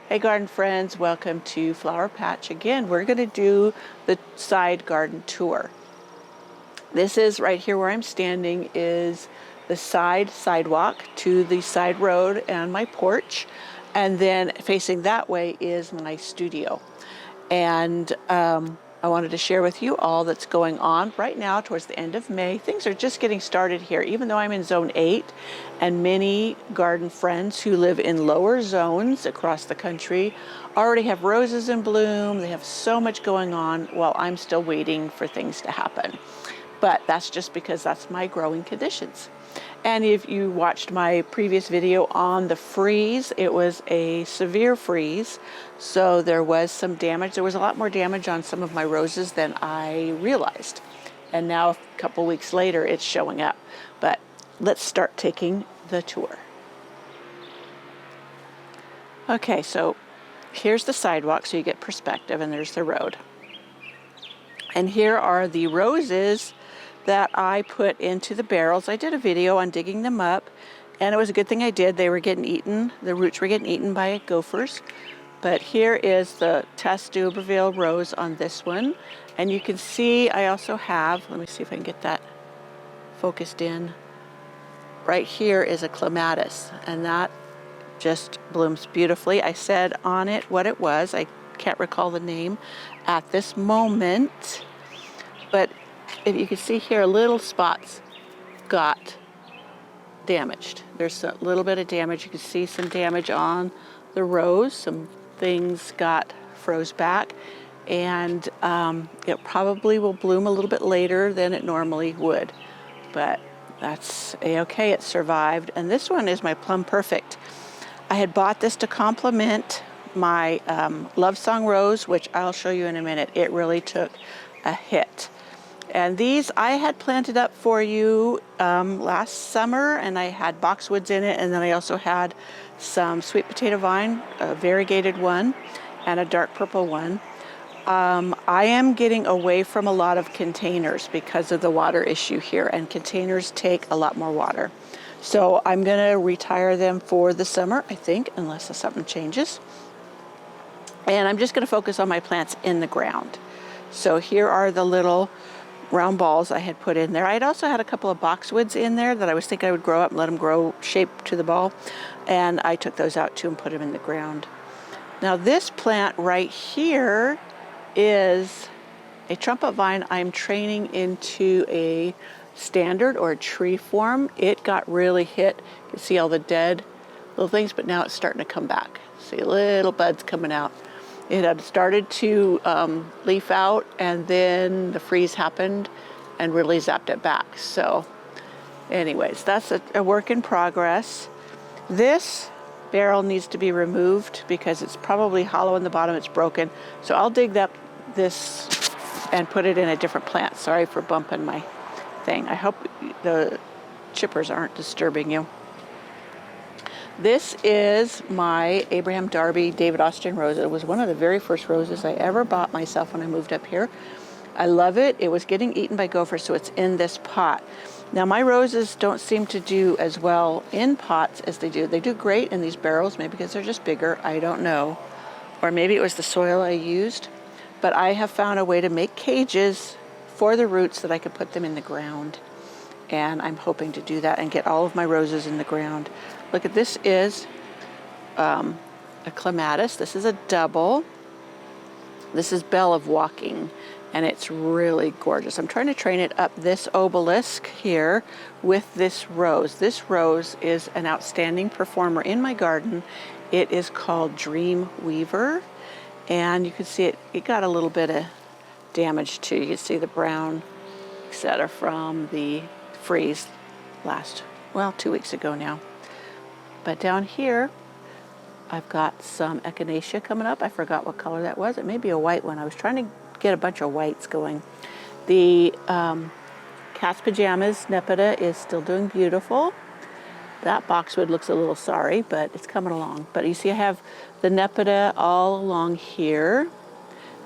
Hey garden friends, welcome to Flower Patch. Again, we're going to do the side garden tour. This is right here where I'm standing is the sidewalk to the side road and my porch. And then facing that way is my studio. And I wanted to share with you all that's going on right now towards the end of May. Things are just getting started here, even though I'm in zone 8, and many garden friends who live in lower zones across the country already have roses in bloom. They have so much going on while I'm still waiting for things to happen. But that's just because that's my growing conditions. And if you watched my previous video on the freeze, it was a severe freeze. So there was some damage. There was a lot more damage on some of my roses than I realized. And now a couple weeks later, it's showing up. But let's start taking the tour. Okay, so here's the sidewalk so you get perspective, and there's the road. And here are the roses that I put into the barrels. I did a video on digging them up, and it was a good thing I did. They were getting eaten. The roots were getting eaten by gophers. But here is the Boscobel Rose on this one. And you can see I also have, let me see if I can get that focused in. Right here is a Clematis, and that just blooms beautifully. I said on it what it was. I can't recall the name at this moment, but if you can see here, little spots got damaged. There's a little bit of damage. You can see some damage on the rose. Some things got froze back, and it probably will bloom a little bit later than it normally would. But that's a-okay. It survived. And this one is my Plum Perfect. I had bought this to complement my Love Song Rose, which I'll show you in a minute. It really took a hit. And these I had planted up for you last summer, and I had boxwoods in it, and then I also had some sweet potato vine, a variegated one, and a dark purple one. I am getting away from a lot of containers because of the water issue here, and containers take a lot more water. So I'm going to retire them for the summer, I think, unless something changes. And I'm just going to focus on my plants in the ground. So here are the little round balls I had put in there. I'd also had a couple of boxwoods in there that I was thinking I would grow up and let them grow shape to the ball. And I took those out too and put them in the ground. Now this plant right here is a trumpet vine I'm training into a standard or a tree form. It got really hit. You can see all the dead little things, but now it's starting to come back. See little buds coming out. It had started to leaf out, and then the freeze happened and really zapped it back. So anyways, that's a work in progress. This barrel needs to be removed because it's probably hollow in the bottom. It's broken. So I'll dig up this and put it in a different plant. Sorry for bumping my thing. I hope the chippers aren't disturbing you. This is my Abraham Darby David Austin rose. It was one of the very first roses I ever bought myself when I moved up here. I love it. It was getting eaten by gophers, so it's in this pot. Now my roses don't seem to do as well in pots as they do. They do great in these barrels, maybe because they're just bigger, I don't know. Or maybe it was the soil I used. But I have found a way to make cages for the roots that I could put them in the ground. And I'm hoping to do that and get all of my roses in the ground. Look at this is a Clematis. This is a double. This is Belle of Walking, and it's really gorgeous. I'm trying to train it up this obelisk here with this rose. This rose is an outstanding performer in my garden. It is called Dream Weaver, and you can see it got a little bit of damage too. You can see the brown, etc., from the freeze last, 2 weeks ago now. But down here, I've got some Echinacea coming up. I forgot what color that was. It may be a white one. I was trying to get a bunch of whites going. The Cat's Pajamas nepeta is still doing beautiful. That boxwood looks a little sorry, but it's coming along. But you see I have the nepeta all along here,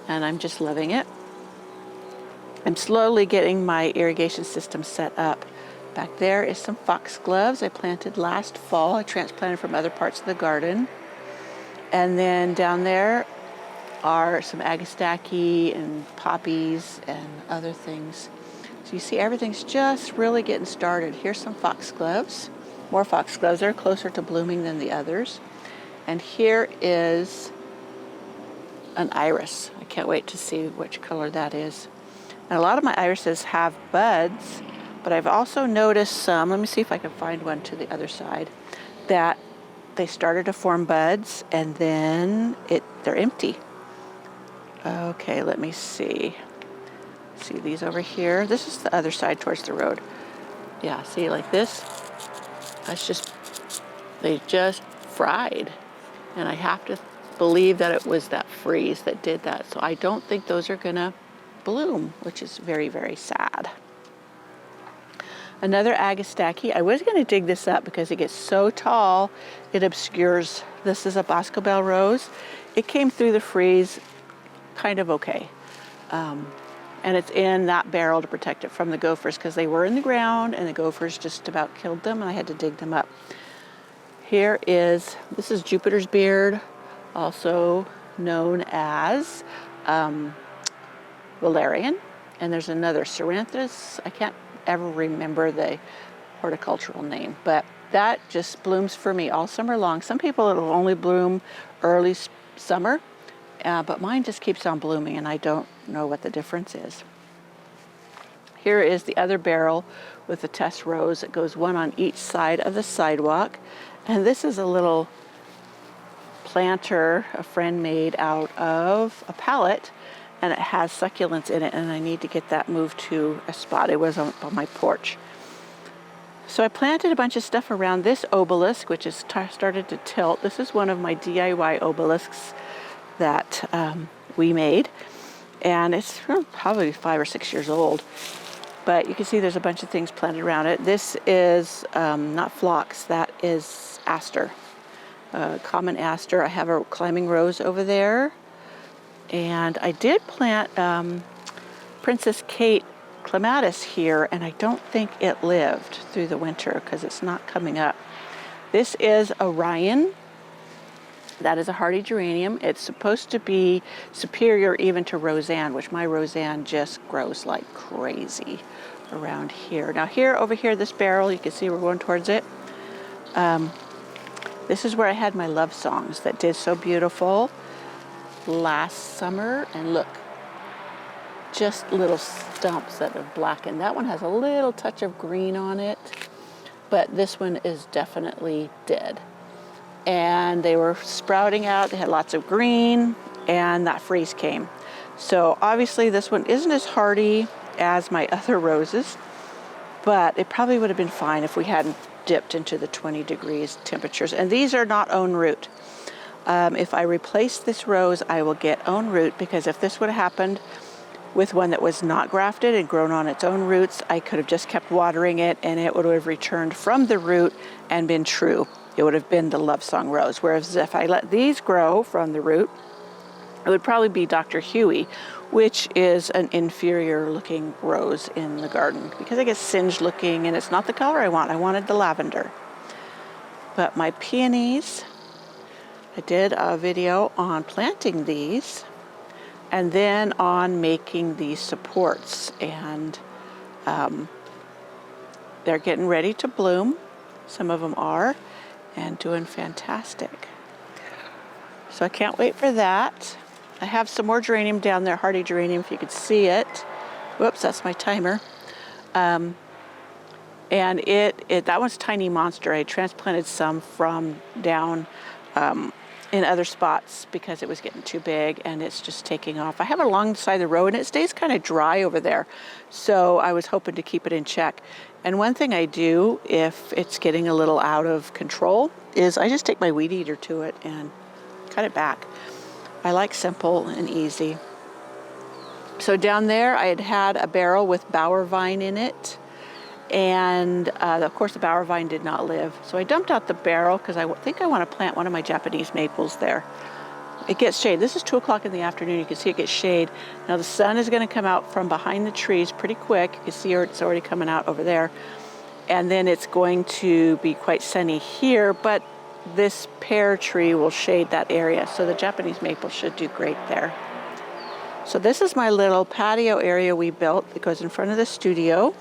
and I'm just loving it. I'm slowly getting my irrigation system set up. Back there is some foxgloves I planted last fall. I transplanted from other parts of the garden. And then down there are some Agastache and poppies and other things. So you see everything's just really getting started. Here's some foxgloves, more foxgloves. They're closer to blooming than the others. And here is an iris. I can't wait to see which color that is. And a lot of my irises have buds, but I've also noticed some, let me see if I can find one to the other side, that they started to form buds and then they're empty. Okay, let me see. See these over here? This is the other side towards the road. Yeah, see, like this? They just fried. And I have to believe that it was that freeze that did that. So I don't think those are gonna bloom, which is very, very sad. Another Agastache. I was gonna dig this up because it gets so tall, it obscures. This is a Boscobel Rose. It came through the freeze kind of okay. And it's in that barrel to protect it from the gophers because they were in the ground and the gophers just about killed them and I had to dig them up. This is Jupiter's beard, also known as valerian. And there's another Ceranthus. I can't ever remember the horticultural name, but that just blooms for me all summer long. Some people it'll only bloom early summer, but mine just keeps on blooming and I don't know what the difference is. Here is the other barrel with the test rows. It goes one on each side of the sidewalk. And this is a little planter a friend made out of a pallet, and it has succulents in it, and I need to get that moved to a spot. It was on my porch. So I planted a bunch of stuff around this obelisk, which has started to tilt. This is one of my DIY obelisks that we made, and it's probably 5 or 6 years old. But you can see there's a bunch of things planted around it. This is not phlox, that is aster, common aster. I have a climbing rose over there. And I did plant Princess Kate Clematis here, and I don't think it lived through the winter because it's not coming up. This is Orion. That is a Hearty Geranium. It's supposed to be superior even to Roseanne, which my Roseanne just grows like crazy around here. Now over here, this barrel, you can see we're going towards it. This is where I had my love songs that did so beautiful last summer. And look, just little stumps that have blackened. That one has a little touch of green on it, but this one is definitely dead. And they were sprouting out, they had lots of green, and that freeze came. So obviously this one isn't as hardy as my other roses, but it probably would have been fine if we hadn't dipped into the 20 degrees temperatures. And these are not own root. If I replace this rose, I will get own root, because if this would have happened with one that was not grafted and grown on its own roots, I could have just kept watering it and it would have returned from the root and been true. It would have been the love song rose. Whereas if I let these grow from the root, it would probably be Dr. Huey, which is an inferior looking rose in the garden because it gets singed looking and it's not the color I want. I wanted the lavender. But my peonies, I did a video on planting these and then on making these supports, and they're getting ready to bloom. Some of them are, and doing fantastic. So I can't wait for that. I have some more geranium down there, Hearty Geranium, if you could see it. Whoops, that's my timer. And that one's Tiny Monster. I transplanted some from down in other spots because it was getting too big and it's just taking off. I have it along the side of the road and it stays kind of dry over there. So I was hoping to keep it in check. And one thing I do if it's getting a little out of control is I just take my weed eater to it and cut it back. I like simple and easy. So down there I had a barrel with bower vine in it. And of course the bower vine did not live. So I dumped out the barrel because I think I want to plant one of my Japanese maples there. It gets shade. This is 2 o'clock in the afternoon. You can see it gets shade. Now the sun is going to come out from behind the trees pretty quick. You can see it's already coming out over there. And then it's going to be quite sunny here, but this pear tree will shade that area. So the Japanese maple should do great there. So this is my little patio area we built that goes in front of the studio.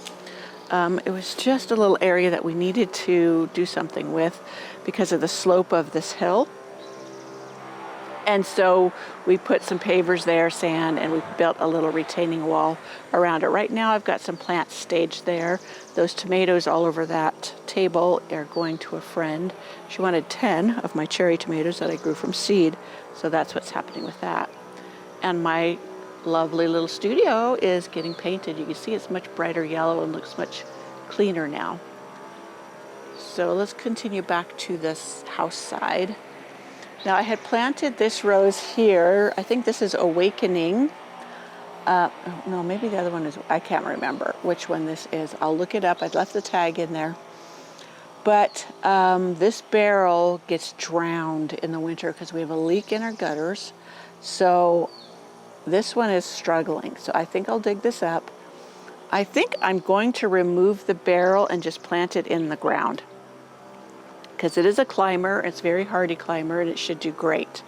It was just a little area that we needed to do something with because of the slope of this hill. And so we put some pavers there, sand, and we built a little retaining wall around it. Right now I've got some plants staged there. Those tomatoes all over that table are going to a friend. She wanted 10 of my cherry tomatoes that I grew from seed. So that's what's happening with that. And my lovely little studio is getting painted. You can see it's much brighter yellow and looks much cleaner now. So let's continue back to this house side. Now I had planted this rose here. I think this is Awakening. No, maybe the other one is, I can't remember which one this is. I'll look it up. I'd left the tag in there. But this barrel gets drowned in the winter because we have a leak in our gutters. So this one is struggling. So I think I'll dig this up. I think I'm going to remove the barrel and just plant it in the ground, because it is a climber. It's a very hardy climber, and it should do great.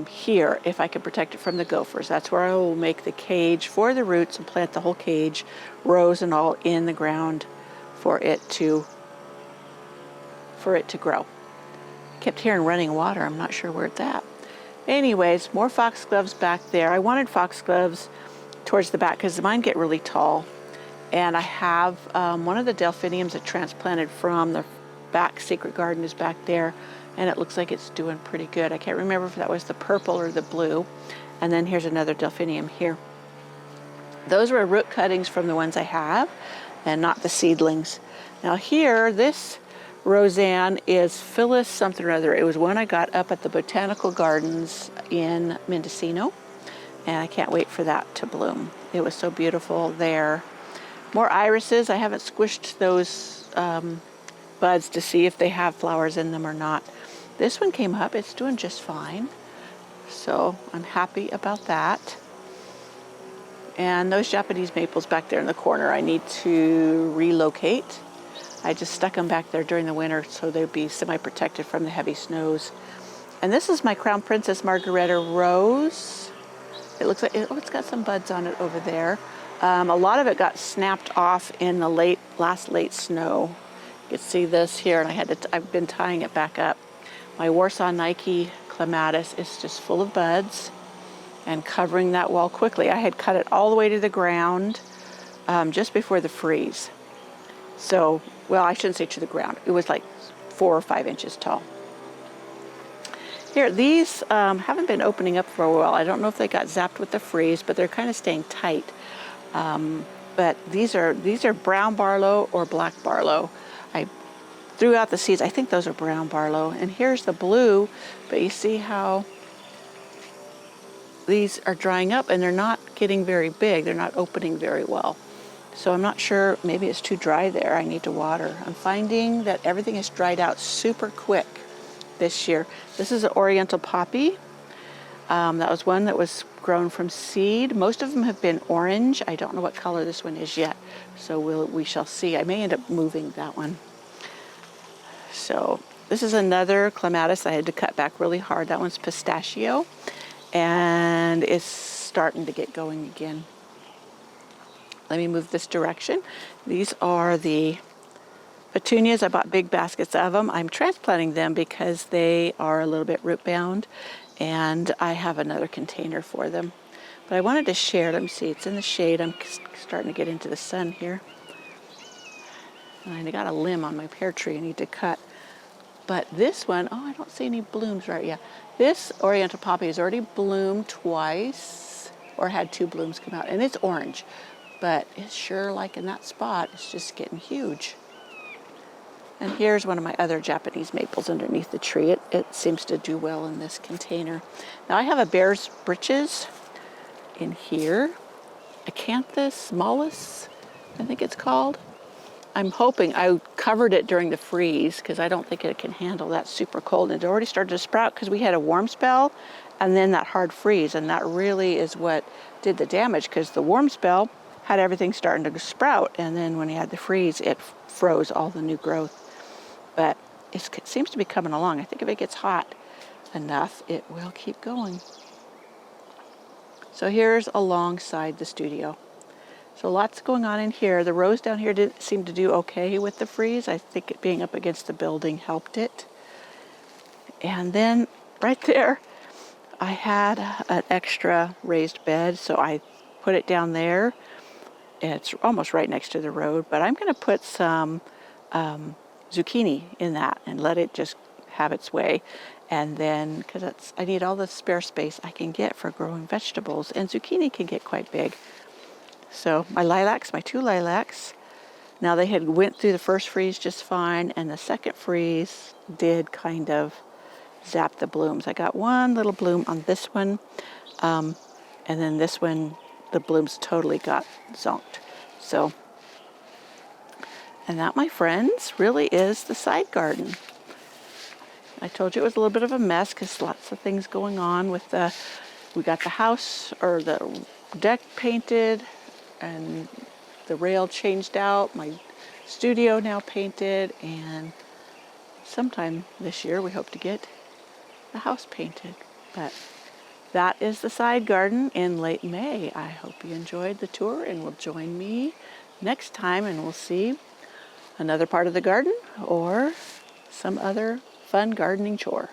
Here, if I can protect it from the gophers, that's where I will make the cage for the roots and plant the whole cage, rows and all, in the ground for it to grow. Kept hearing running water. I'm not sure where it's at. Anyways, more foxgloves back there. I wanted foxgloves towards the back because mine get really tall. And I have one of the delphiniums that transplanted from the back secret garden is back there, and it looks like it's doing pretty good. I can't remember if that was the purple or the blue. And then here's another delphinium here. Those were root cuttings from the ones I have and not the seedlings. Now here, this Roseanne is Phyllis something or other. It was one I got up at the Botanical Gardens in Mendocino, and I can't wait for that to bloom. It was so beautiful there. More irises. I haven't squished those buds to see if they have flowers in them or not. This one came up. It's doing just fine. So I'm happy about that. And those Japanese maples back there in the corner, I need to relocate. I just stuck them back there during the winter so they'd be semi-protected from the heavy snows. And this is my Crown Princess Margaretta rose. It looks like it's got some buds on it over there. A lot of it got snapped off in the late snow. You can see this here, and I've been tying it back up. My Warsaw Nike Clematis is just full of buds and covering that wall quickly. I had cut it all the way to the ground just before the freeze. So, well, I shouldn't say to the ground. It was like 4 or 5 inches tall. Here, these haven't been opening up for a while. I don't know if they got zapped with the freeze, but they're kind of staying tight. But these are brown barlow or black barlow. I threw out the seeds. I think those are brown barlow. And here's the blue, but you see how these are drying up and they're not getting very big. They're not opening very well. So I'm not sure, maybe it's too dry there. I need to water. I'm finding that everything is dried out super quick this year. This is an Oriental Poppy. That was one that was grown from seed. Most of them have been orange. I don't know what color this one is yet, so we shall see. I may end up moving that one. So this is another Clematis I had to cut back really hard. That one's pistachio, and it's starting to get going again. Let me move this direction. These are the Petunias. I bought big baskets of them. I'm transplanting them because they are a little bit root bound, and I have another container for them. But I wanted to share. Let me see. It's in the shade. I'm starting to get into the sun here. And I got a limb on my pear tree I need to cut. But this one, oh, I don't see any blooms right yet. This Oriental Poppy has already bloomed twice, or had 2 blooms come out, and it's orange. But it's sure, like in that spot, it's just getting huge. And here's one of my other Japanese maples underneath the tree. It seems to do well in this container. Now I have a bear's britches in here. Acanthus Smallis, I think it's called. I'm hoping I covered it during the freeze because I don't think it can handle that super cold. And it already started to sprout because we had a warm spell and then that hard freeze. And that really is what did the damage, because the warm spell had everything starting to sprout, and then when he had the freeze, it froze all the new growth. But it seems to be coming along. I think if it gets hot enough, it will keep going. So here's alongside the studio. So lots going on in here. The rose down here did seem to do okay with the freeze. I think it being up against the building helped it. And then right there, I had an extra raised bed, so I put it down there. It's almost right next to the road, but I'm going to put some zucchini in that and let it just have its way. And then, because I need all the spare space I can get for growing vegetables, and zucchini can get quite big. So my lilacs, my 2 lilacs, now they had went through the first freeze just fine, and the second freeze did kind of zap the blooms. I got one little bloom on this one, and then this one, the blooms totally got zonked. So, and that, my friends, really is the side garden. I told you it was a little bit of a mess because lots of things going on with we got the house or the deck painted and the rail changed out, my studio now painted, and sometime this year we hope to get the house painted. But that is the side garden in late May. I hope you enjoyed the tour and will join me next time, and we'll see another part of the garden or some other fun gardening chore.